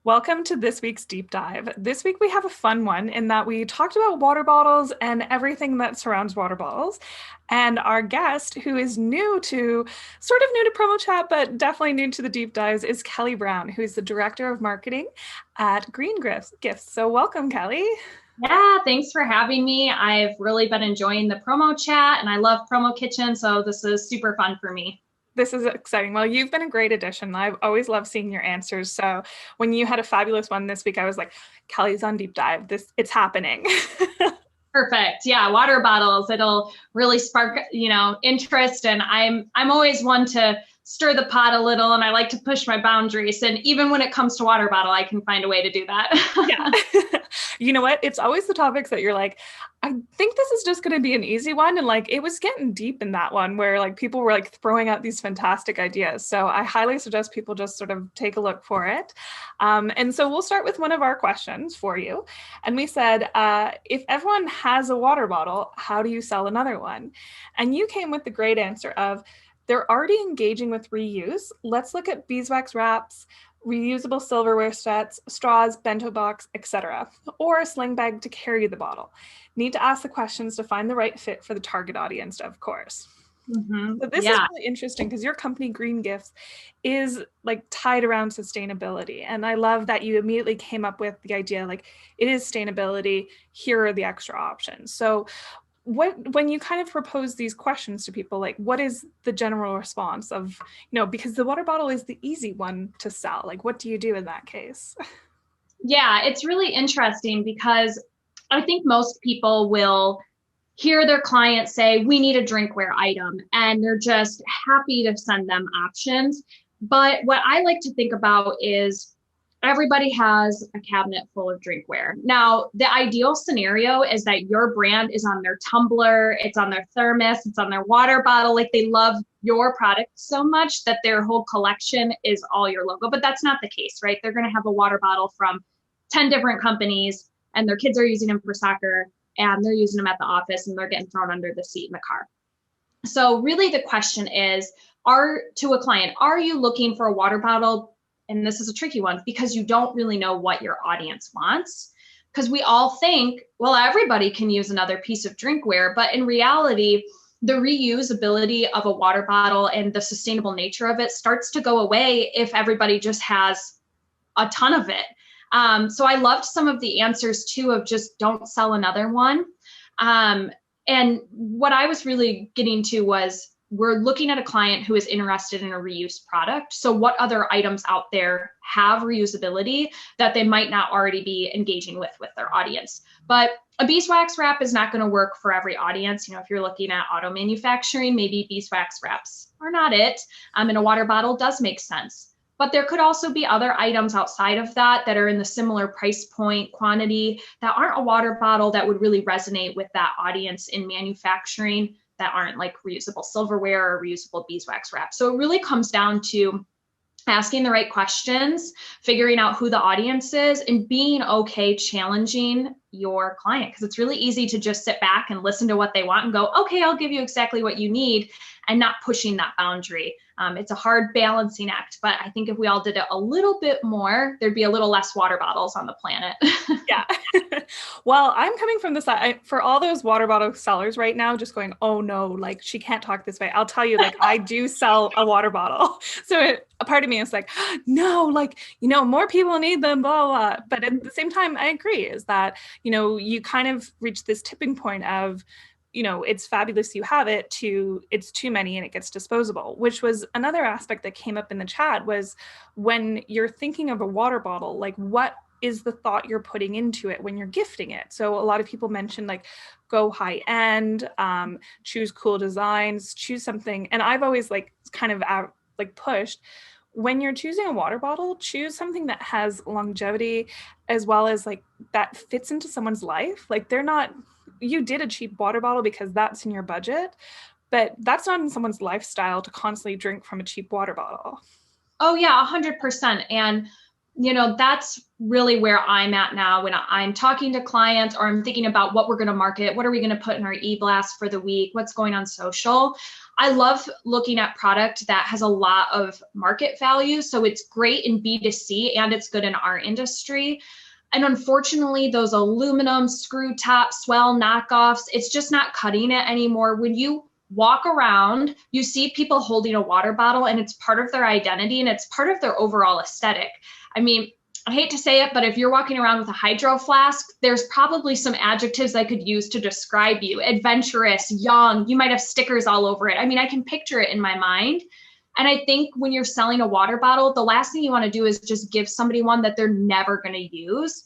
Welcome to this week's deep dive. This week we have a fun one in that we talked about water bottles and everything that surrounds water bottles. And our guest, who is sort of new to Promo Chat, but definitely new to the deep dives, is Kelly Brown, who is the Director of Marketing at Green Giftz. So welcome, Kelly. Yeah, thanks for having me. I've really been enjoying the promo chat and I love Promo Kitchen, so this is super fun for me. This is exciting. Well, you've been a great addition. I've always loved seeing your answers. So when you had a fabulous one this week, I was like, Kelly's on deep dive. It's happening. Perfect. Yeah, water bottles. It'll really spark, interest. And I'm always one to stir the pot a little and I like to push my boundaries. And even when it comes to water bottle, I can find a way to do that. Yeah. You know what? It's always the topics that you're like, I think this is just going to be an easy one. And like, it was getting deep in that one where like people were like throwing out these fantastic ideas. So I highly suggest people just sort of take a look for it. And so we'll start with one of our questions for you. And we said, if everyone has a water bottle, how do you sell another one? And you came with the great answer of, they're already engaging with reuse. Let's look at beeswax wraps, reusable silverware sets, straws, bento box, etc., or a sling bag to carry the bottle. Need to ask the questions to find the right fit for the target audience, of course. So this is Yeah. really interesting because your company, Green Giftz, is like tied around sustainability. And I love that you immediately came up with the idea like it is sustainability, here are the extra options. So when you kind of propose these questions to people, like what is the general response of, because the water bottle is the easy one to sell, like what do you do in that case? Yeah, it's really interesting because I think most people will hear their client say, we need a drinkware item, and they're just happy to send them options. But what I like to think about is everybody has a cabinet full of drinkware. Now, the ideal scenario is that your brand is on their tumbler, it's on their thermos, it's on their water bottle. Like they love your product so much that their whole collection is all your logo. But that's not the case, right? They're going to have a water bottle from 10 different companies and their kids are using them for soccer and they're using them at the office and they're getting thrown under the seat in the car. So really the question is, to a client, are you looking for a water bottle? And this is a tricky one because you don't really know what your audience wants. Because we all think, well, everybody can use another piece of drinkware, but in reality, the reusability of a water bottle and the sustainable nature of it starts to go away if everybody just has a ton of it. So I loved some of the answers too of just don't sell another one. And what I was really getting to was we're looking at a client who is interested in a reused product. So what other items out there have reusability that they might not already be engaging with their audience? But a beeswax wrap is not going to work for every audience. If you're looking at auto manufacturing, maybe beeswax wraps are not it. And a water bottle does make sense. But there could also be other items outside of that are in the similar price point quantity that aren't a water bottle that would really resonate with that audience in manufacturing that aren't like reusable silverware or reusable beeswax wrap. So it really comes down to asking the right questions, figuring out who the audience is, and being okay challenging your client. Because it's really easy to just sit back and listen to what they want and go, okay, I'll give you exactly what you need, and not pushing that boundary. It's a hard balancing act, but I think if we all did it a little bit more, there'd be a little less water bottles on the planet. Yeah. Well, I'm coming from the side for all those water bottle sellers right now, just going, oh no, like she can't talk this way. I'll tell you, like I do sell a water bottle. So a part of me is like, no, like, more people need them, blah, blah. But at the same time, I agree is that, you kind of reach this tipping point of, it's fabulous you have it to it's too many and it gets disposable, which was another aspect that came up in the chat was when you're thinking of a water bottle, like what is the thought you're putting into it when you're gifting it? So a lot of people mentioned like go high end, choose cool designs, choose something. And I've always like kind of pushed when you're choosing a water bottle, choose something that has longevity as well as like that fits into someone's life. Like you did a cheap water bottle because that's in your budget, but that's not in someone's lifestyle to constantly drink from a cheap water bottle. Oh yeah, 100%. And that's really where I'm at now when I'm talking to clients or I'm thinking about what we're going to market, what are we going to put in our e-blast for the week, what's going on social. I love looking at product that has a lot of market value. So it's great in B2C and it's good in our industry. And unfortunately, those aluminum screw top swell knockoffs, it's just not cutting it anymore. When you walk around, you see people holding a water bottle and it's part of their identity and it's part of their overall aesthetic. I mean, I hate to say it, but if you're walking around with a hydro flask, there's probably some adjectives I could use to describe you. Adventurous, young, you might have stickers all over it. I mean, I can picture it in my mind. And I think when you're selling a water bottle, the last thing you want to do is just give somebody one that they're never going to use.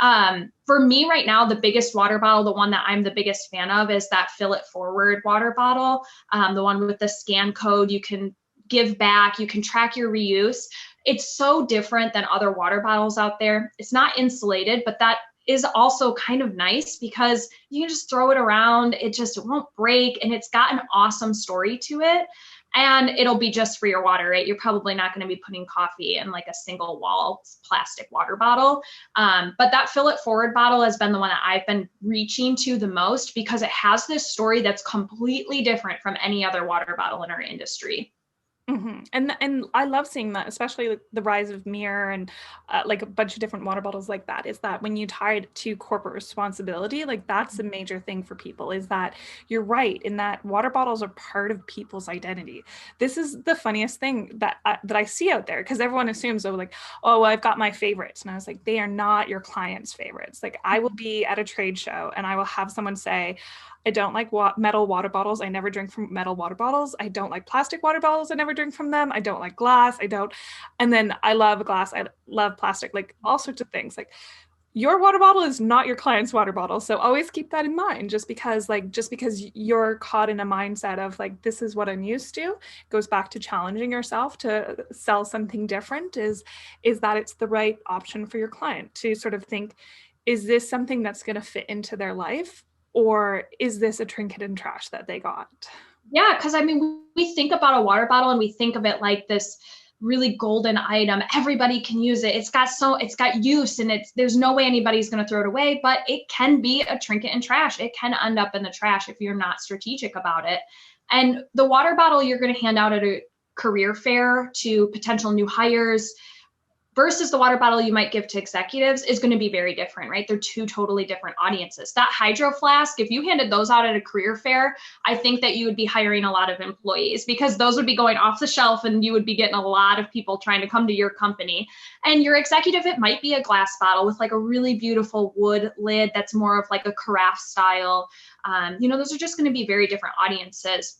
For me right now, the biggest water bottle, the one that I'm the biggest fan of is that Fill It Forward water bottle. The one with the scan code, you can give back, you can track your reuse. It's so different than other water bottles out there. It's not insulated, but that is also kind of nice because you can just throw it around. It just won't break and it's got an awesome story to it. And it'll be just for your water, right? You're probably not going to be putting coffee in like a single wall plastic water bottle. But that Fill It Forward bottle has been the one that I've been reaching to the most because it has this story that's completely different from any other water bottle in our industry. Mm-hmm. And I love seeing that, especially the rise of Mirror and like a bunch of different water bottles like that, is that when you tie it to corporate responsibility, like that's a major thing for people, is that you're right in that water bottles are part of people's identity. This is the funniest thing that I see out there, because everyone assumes, oh, like, oh, well, I've got my favorites. And I was like, they are not your clients' favorites. Like I will be at a trade show and I will have someone say, I don't like metal water bottles. I never drink from metal water bottles. I don't like plastic water bottles. I never drink from them. I don't like glass. I don't. And then I love glass. I love plastic, like all sorts of things. Like your water bottle is not your client's water bottle. So always keep that in mind. Just because you're caught in a mindset of like, this is what I'm used to, goes back to challenging yourself to sell something different, is that it's the right option for your client to sort of think, is this something that's going to fit into their life? Or is this a trinket and trash that they got? Yeah, because I mean, we think about a water bottle and we think of it like this really golden item. Everybody can use it. It's got use and there's no way anybody's going to throw it away, but it can be a trinket and trash. It can end up in the trash if you're not strategic about it. And the water bottle you're going to hand out at a career fair to potential new hires versus the water bottle you might give to executives is going to be very different, right? They're two totally different audiences. That hydro flask, if you handed those out at a career fair, I think that you would be hiring a lot of employees because those would be going off the shelf and you would be getting a lot of people trying to come to your company. And your executive, it might be a glass bottle with like a really beautiful wood lid that's more of like a carafe style. Those are just going to be very different audiences.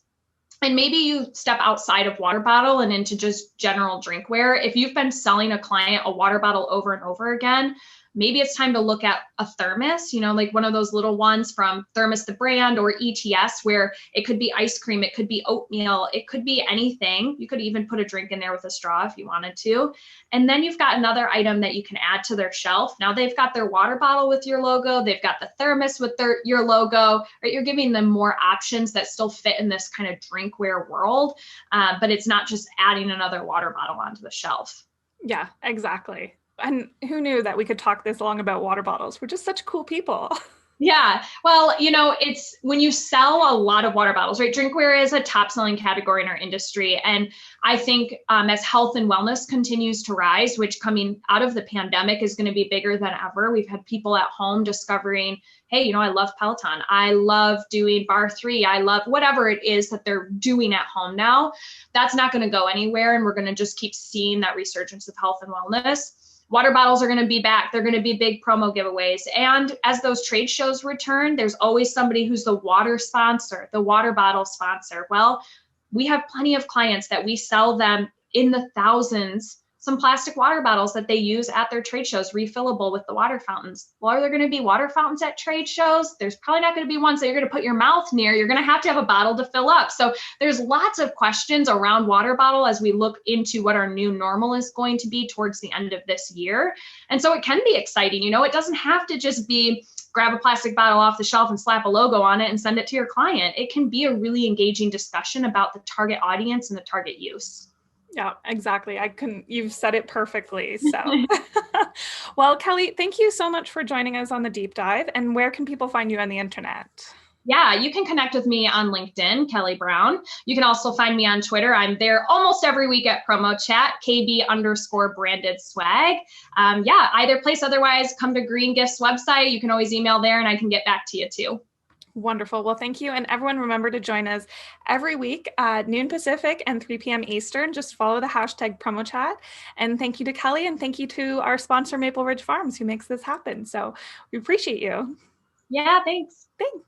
And maybe you step outside of water bottle and into just general drinkware. If you've been selling a client a water bottle over and over again, maybe it's time to look at a thermos, like one of those little ones from Thermos the brand or ETS, where it could be ice cream, it could be oatmeal, it could be anything. You could even put a drink in there with a straw if you wanted to. And then you've got another item that you can add to their shelf. Now they've got their water bottle with your logo, they've got the thermos with your logo, right? You're giving them more options that still fit in this kind of drinkware world, but it's not just adding another water bottle onto the shelf. Yeah, exactly. And who knew that we could talk this long about water bottles? We're just such cool people. Yeah. Well, it's when you sell a lot of water bottles, right? Drinkware is a top selling category in our industry. And I think as health and wellness continues to rise, which coming out of the pandemic is going to be bigger than ever. We've had people at home discovering, hey, I love Peloton. I love doing Bar3. I love whatever it is that they're doing at home now. That's not going to go anywhere. And we're going to just keep seeing that resurgence of health and wellness. Water bottles are going to be back. They're going to be big promo giveaways. And as those trade shows return, there's always somebody who's the water sponsor, the water bottle sponsor. Well, we have plenty of clients that we sell them in the thousands, some plastic water bottles that they use at their trade shows, refillable with the water fountains. Well, are there going to be water fountains at trade shows? There's probably not going to be ones that you're going to put your mouth near. You're going to have a bottle to fill up. So there's lots of questions around water bottle as we look into what our new normal is going to be towards the end of this year. And so it can be exciting. It doesn't have to just be grab a plastic bottle off the shelf and slap a logo on it and send it to your client. It can be a really engaging discussion about the target audience and the target use. Yeah, exactly. You've said it perfectly. So, well, Kelly, thank you so much for joining us on the deep dive. And where can people find you on the internet? Yeah, you can connect with me on LinkedIn, Kelly Brown. You can also find me on Twitter. I'm there almost every week at Promo Chat, KB_branded swag. Yeah, either place. Otherwise, come to Green Giftz website. You can always email there and I can get back to you too. Wonderful. Well, thank you. And everyone, remember to join us every week at noon Pacific and 3 p.m. Eastern. Just follow the hashtag PromoChat. And thank you to Kelly, and thank you to our sponsor, Maple Ridge Farms, who makes this happen. So we appreciate you. Yeah, thanks. Thanks.